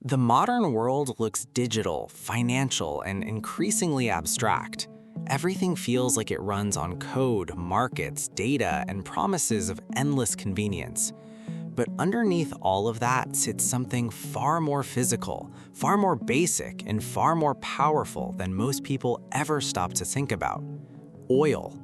The modern world looks digital, financial, and increasingly abstract. Everything feels like it runs on code, markets, data, and promises of endless convenience. But underneath all of that sits something far more physical, far more basic, and far more powerful than most people ever stop to think about: oil.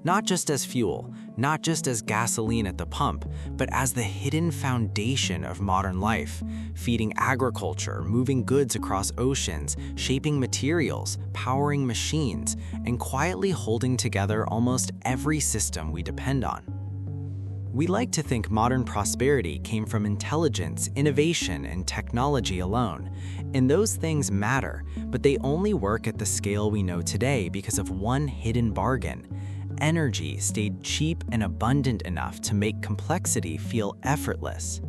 Not just as fuel, not just as gasoline at the pump, but as the hidden foundation of modern life, feeding agriculture, moving goods across oceans, shaping materials, powering machines, and quietly holding together almost every system we depend on. We like to think modern prosperity came from intelligence, innovation, and technology alone, and those things matter, but they only work at the scale we know today because of one hidden bargain. Energy stayed cheap and abundant enough to make complexity feel effortless.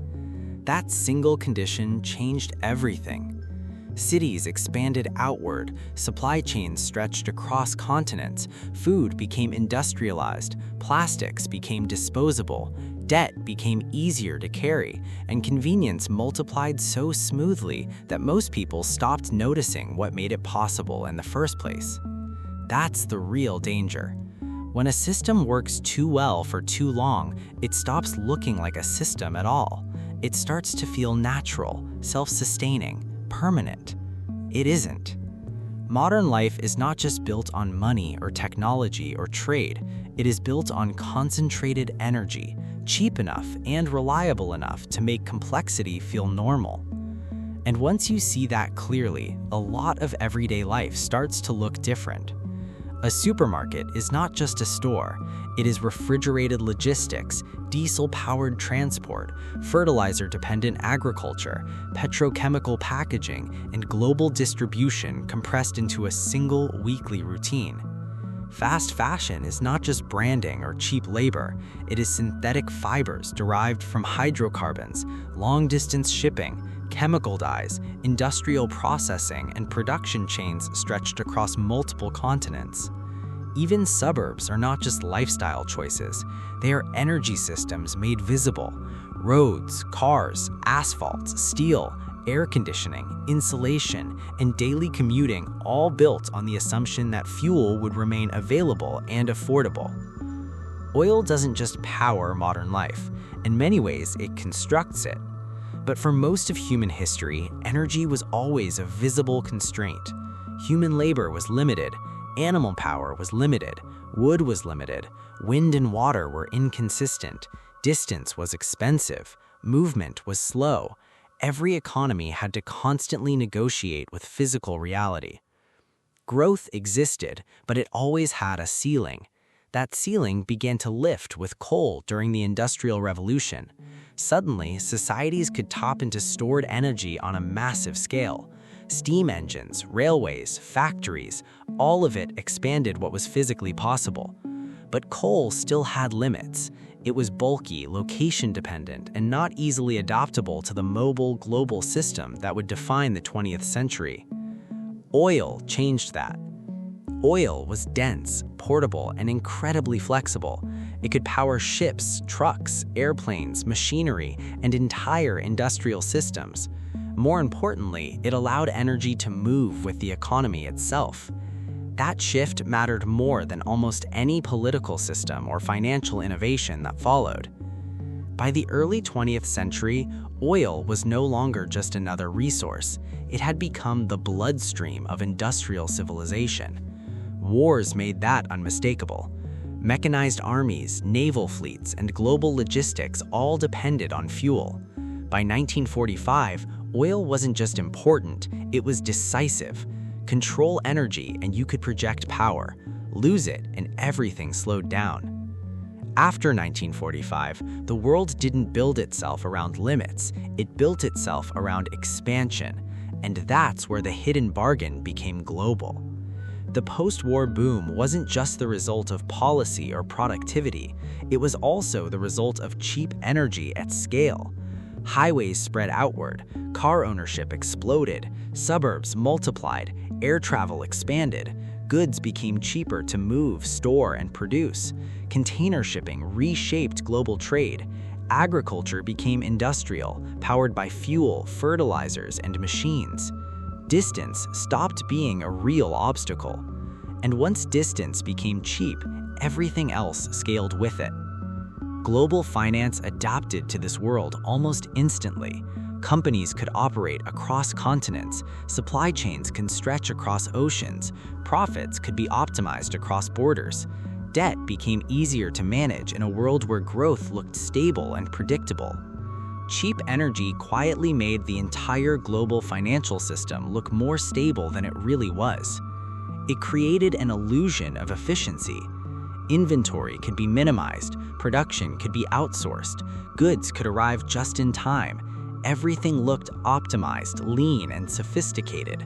That single condition changed everything. Cities expanded outward, supply chains stretched across continents, food became industrialized, plastics became disposable, debt became easier to carry, and convenience multiplied so smoothly that most people stopped noticing what made it possible in the first place. That's the real danger. When a system works too well for too long, it stops looking like a system at all. It starts to feel natural, self-sustaining, permanent. It isn't. Modern life is not just built on money or technology or trade. It is built on concentrated energy, cheap enough and reliable enough to make complexity feel normal. And once you see that clearly, a lot of everyday life starts to look different. A supermarket is not just a store. It is refrigerated logistics, diesel-powered transport, fertilizer-dependent agriculture, petrochemical packaging, and global distribution compressed into a single weekly routine. Fast fashion is not just branding or cheap labor. It is synthetic fibers derived from hydrocarbons, long-distance shipping, chemical dyes, industrial processing, and production chains stretched across multiple continents. Even suburbs are not just lifestyle choices. They are energy systems made visible. Roads, cars, asphalt, steel, air conditioning, insulation, and daily commuting, all built on the assumption that fuel would remain available and affordable. Oil doesn't just power modern life. In many ways, it constructs it. But for most of human history, energy was always a visible constraint. Human labor was limited, animal power was limited, wood was limited, wind and water were inconsistent, distance was expensive, movement was slow. Every economy had to constantly negotiate with physical reality. Growth existed, but it always had a ceiling. That ceiling began to lift with coal during the Industrial Revolution. Suddenly, societies could tap into stored energy on a massive scale. Steam engines, railways, factories, all of it expanded what was physically possible. But coal still had limits. It was bulky, location-dependent, and not easily adaptable to the mobile, global system that would define the 20th century. Oil changed that. Oil was dense, portable, and incredibly flexible. It could power ships, trucks, airplanes, machinery, and entire industrial systems. More importantly, it allowed energy to move with the economy itself. That shift mattered more than almost any political system or financial innovation that followed. By the early 20th century, oil was no longer just another resource. It had become the bloodstream of industrial civilization. Wars made that unmistakable. Mechanized armies, naval fleets, and global logistics all depended on fuel. By 1945, oil wasn't just important, it was decisive. Control energy and you could project power. Lose it and everything slowed down. After 1945, the world didn't build itself around limits, it built itself around expansion. And that's where the hidden bargain became global. The post-war boom wasn't just the result of policy or productivity, it was also the result of cheap energy at scale. Highways spread outward, car ownership exploded, suburbs multiplied, air travel expanded, goods became cheaper to move, store, and produce. Container shipping reshaped global trade. Agriculture became industrial, powered by fuel, fertilizers, and machines. Distance stopped being a real obstacle. And once distance became cheap, everything else scaled with it. Global finance adapted to this world almost instantly. Companies could operate across continents, supply chains can stretch across oceans, profits could be optimized across borders. Debt became easier to manage in a world where growth looked stable and predictable. Cheap energy quietly made the entire global financial system look more stable than it really was. It created an illusion of efficiency. Inventory could be minimized, production could be outsourced, goods could arrive just in time. Everything looked optimized, lean, and sophisticated.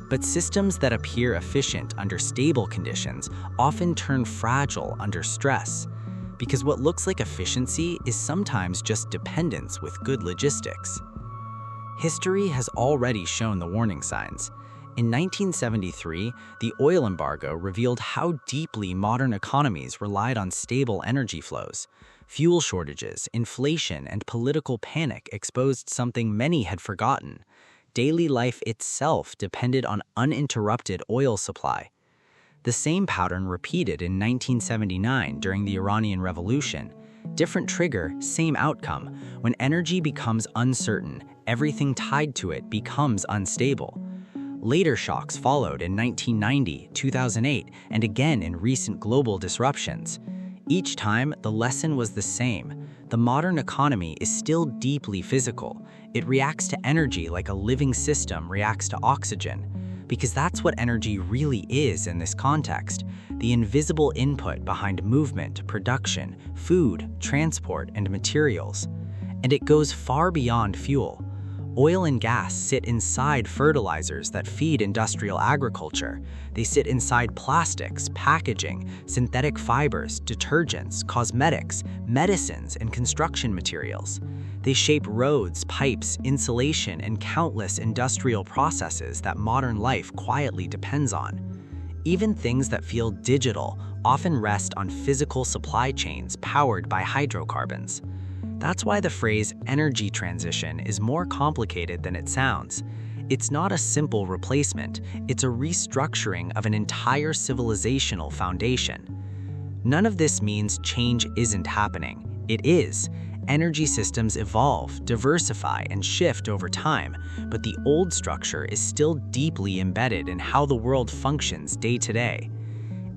But systems that appear efficient under stable conditions often turn fragile under stress, because what looks like efficiency is sometimes just dependence with good logistics. History has already shown the warning signs. In 1973, the oil embargo revealed how deeply modern economies relied on stable energy flows. Fuel shortages, inflation, and political panic exposed something many had forgotten. Daily life itself depended on uninterrupted oil supply. The same pattern repeated in 1979 during the Iranian Revolution. Different trigger, same outcome. When energy becomes uncertain, everything tied to it becomes unstable. Later shocks followed in 1990, 2008, and again in recent global disruptions. Each time, the lesson was the same. The modern economy is still deeply physical. It reacts to energy like a living system reacts to oxygen. Because that's what energy really is in this context, the invisible input behind movement, production, food, transport, and materials. And it goes far beyond fuel. Oil and gas sit inside fertilizers that feed industrial agriculture. They sit inside plastics, packaging, synthetic fibers, detergents, cosmetics, medicines, and construction materials. They shape roads, pipes, insulation, and countless industrial processes that modern life quietly depends on. Even things that feel digital often rest on physical supply chains powered by hydrocarbons. That's why the phrase energy transition is more complicated than it sounds. It's not a simple replacement, it's a restructuring of an entire civilizational foundation. None of this means change isn't happening. It is. Energy systems evolve, diversify, and shift over time, but the old structure is still deeply embedded in how the world functions day to day.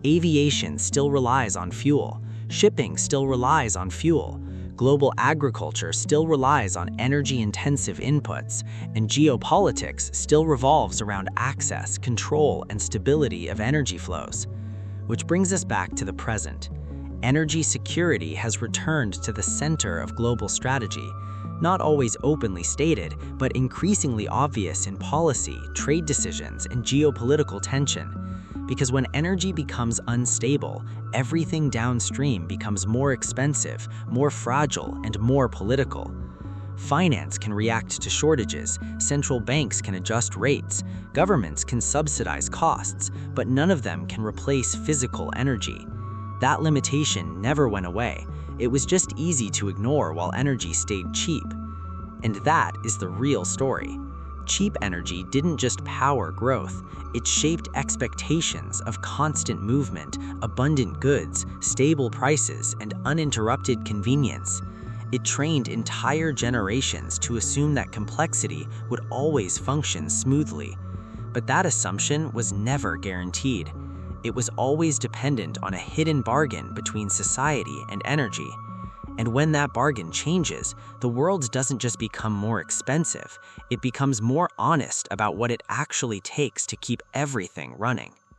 Aviation still relies on fuel. Shipping still relies on fuel. Global agriculture still relies on energy-intensive inputs, and geopolitics still revolves around access, control, and stability of energy flows. Which brings us back to the present. Energy security has returned to the center of global strategy, not always openly stated, but increasingly obvious in policy, trade decisions, and geopolitical tension. Because when energy becomes unstable, everything downstream becomes more expensive, more fragile, and more political. Finance can react to shortages, central banks can adjust rates, governments can subsidize costs, but none of them can replace physical energy. That limitation never went away. It was just easy to ignore while energy stayed cheap. And that is the real story. Cheap energy didn't just power growth, it shaped expectations of constant movement, abundant goods, stable prices, and uninterrupted convenience. It trained entire generations to assume that complexity would always function smoothly. But that assumption was never guaranteed. It was always dependent on a hidden bargain between society and energy. And when that bargain changes, the world doesn't just become more expensive, it becomes more honest about what it actually takes to keep everything running.